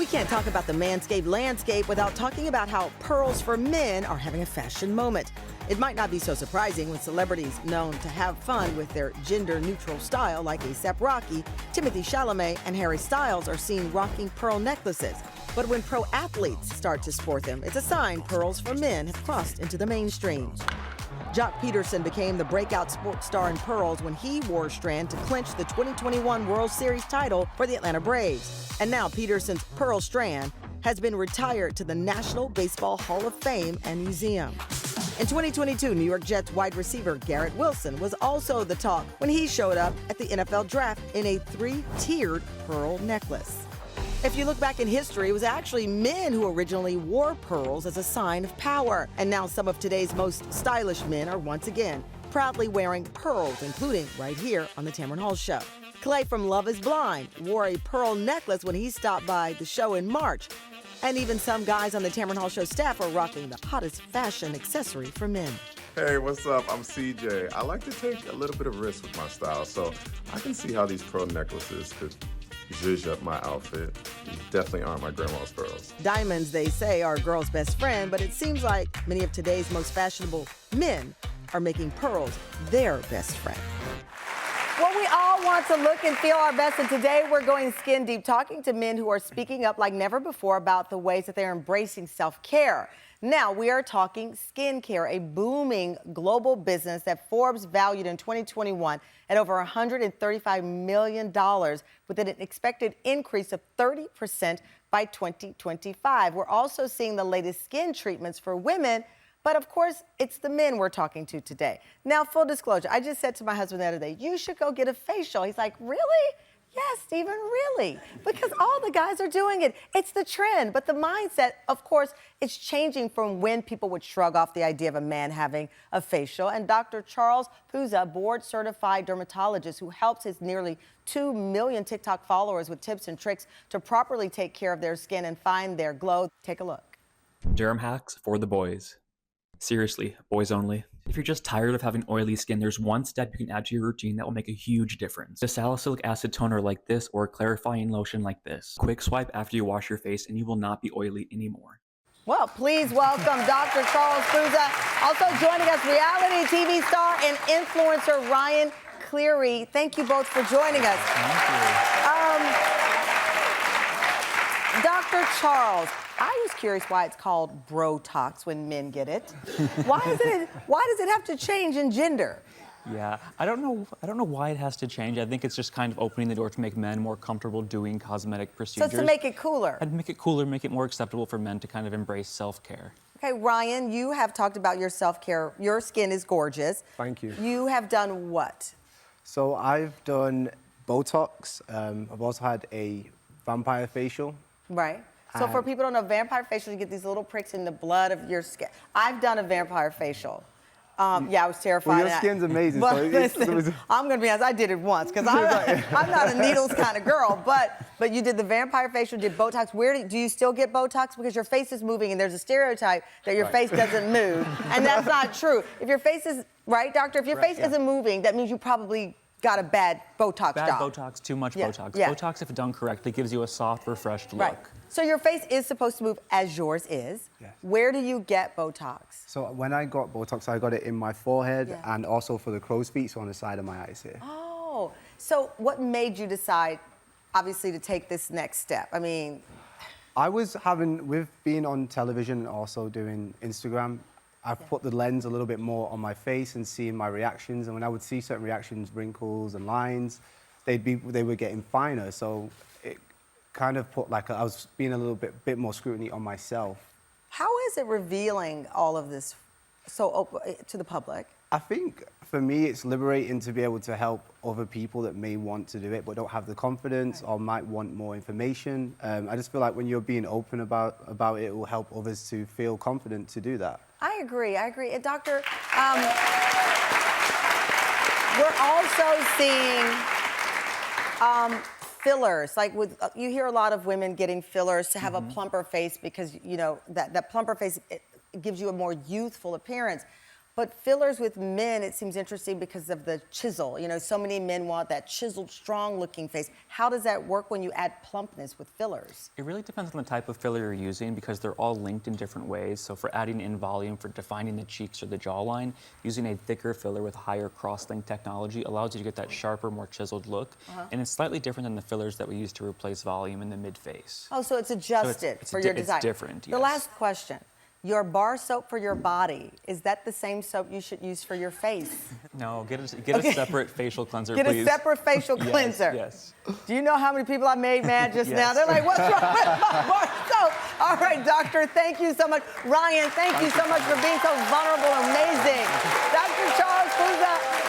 can't talk about the manscaped landscape without talking about how pearls for men are having a fashion moment. It might not be so surprising when celebrities known to have fun with their gender-neutral style like A$AP Rocky, Timothée Chalamet, and Harry Styles are seen rocking pearl necklaces. But when pro athletes start to sport them, it's a sign pearls for men have crossed into the mainstream. Jock Peterson became the breakout sports star in pearls when he wore a strand to clinch the 2021 World Series title for the Atlanta Braves. And now Peterson's pearl strand has been retired to the National Baseball Hall of Fame and Museum. In 2022, New York Jets wide receiver Garrett Wilson was also the talk when he showed up at the NFL draft in a 3-tiered pearl necklace. If you look back in history, it was actually men who originally wore pearls as a sign of power. And now some of today's most stylish men are once again proudly wearing pearls, including right here on the Tamron Hall show. Clay from Love is Blind wore a pearl necklace when he stopped by the show in March. And even some guys on the Tamron Hall show staff are rocking the hottest fashion accessory for men. Hey, what's up? I'm CJ. I like to take a little bit of risk with my style, so I can see how these pearl necklaces could zhuzh up my outfit. These definitely aren't my grandma's pearls. Diamonds, they say, are a girl's best friend, but it seems like many of today's most fashionable men are making pearls their best friend. Well, we all want to look and feel our best, and today we're going skin deep, talking to men who are speaking up like never before about the ways that they're embracing self-care. Now, we are talking skincare, a booming global business that Forbes valued in 2021 at over $135 million, with an expected increase of 30% by 2025. We're also seeing the latest skin treatments for women, but of course, it's the men we're talking to today. Now, full disclosure, I just said to my husband the other day, you should go get a facial. He's like, really? Yes, Stephen, really? Because all the guys are doing it. It's the trend. But the mindset, of course, it's changing from when people would shrug off the idea of a man having a facial. And Dr. Charles Puza, board-certified dermatologist who helps his nearly 2 million TikTok followers with tips and tricks to properly take care of their skin and find their glow. Take a look. Derm hacks for the boys. Seriously, boys only. If you're just tired of having oily skin, there's one step you can add to your routine that will make a huge difference. A salicylic acid toner like this or a clarifying lotion like this. Quick swipe after you wash your face and you will not be oily anymore. Well, please welcome Dr. Charles Puza. Also joining us, reality TV star and influencer Ryan Cleary. Thank you both for joining us. Thank you. Dr. Charles, I was curious why it's called Brotox when men get it. Why does it have to change in gender? Yeah, I don't know why it has to change. I think it's just kind of opening the door to make men more comfortable doing cosmetic procedures. So it's to make it cooler. And make it cooler, make it more acceptable for men to kind of embrace self-care. Okay, Ryan, you have talked about your self-care. Your skin is gorgeous. Thank you. You have done what? So I've done Botox. I've also had a vampire facial. Right. So for people who don't know, vampire facial, you get these little pricks in the blood of your skin. I've done a vampire facial. Yeah, I was terrified. Well, your skin's amazing. But So listen, I'm going to be honest, I did it once because I'm not a needles kind of girl. But you did the vampire facial, did Botox. Where do you still get Botox? Because your face is moving and there's a stereotype that your face doesn't move. And that's not true. If your face is, right, doctor? If your face isn't moving, that means you probably got a bad Botox job. Bad Botox, too much Botox. Yeah. Botox, if done correctly, gives you a soft, refreshed look. Right. So your face is supposed to move as yours is. Yes. Where do you get Botox? So when I got Botox, I got it in my forehead and also for the crow's feet, so on the side of my eyes here. Oh, so what made you decide, obviously, to take this next step? I mean... I was with being on television and also doing Instagram, I've put the lens a little bit more on my face and seeing my reactions. And when I would see certain reactions, wrinkles and lines, they were getting finer. So it kind of put I was being a little bit more scrutiny on myself. How is it revealing all of this to the public? I think for me, it's liberating to be able to help other people that may want to do it but don't have the confidence or might want more information. I just feel like when you're being open about it, it will help others to feel confident to do that. I agree. And Doctor, we're also seeing fillers. Like you hear a lot of women getting fillers to have a plumper face because, you know, that plumper face it gives you a more youthful appearance. But fillers with men, it seems interesting because of the chisel. You know, so many men want that chiseled, strong-looking face. How does that work when you add plumpness with fillers? It really depends on the type of filler you're using because they're all linked in different ways. So for adding in volume, for defining the cheeks or the jawline, using a thicker filler with higher cross-link technology allows you to get that sharper, more chiseled look. And it's slightly different than the fillers that we use to replace volume in the mid-face. Oh, so it's adjusted for your design. It's different, yes. The last question. Your bar soap for your body, is that the same soap you should use for your face? No, get a separate facial cleanser, Get please. a separate facial cleanser. Yes. Do you know how many people I made mad just Yes. now? They're like, what's wrong with my bar soap? All right, doctor, thank you so much. Ryan, thank you so much for being so vulnerable and amazing. Dr. Charles Souza,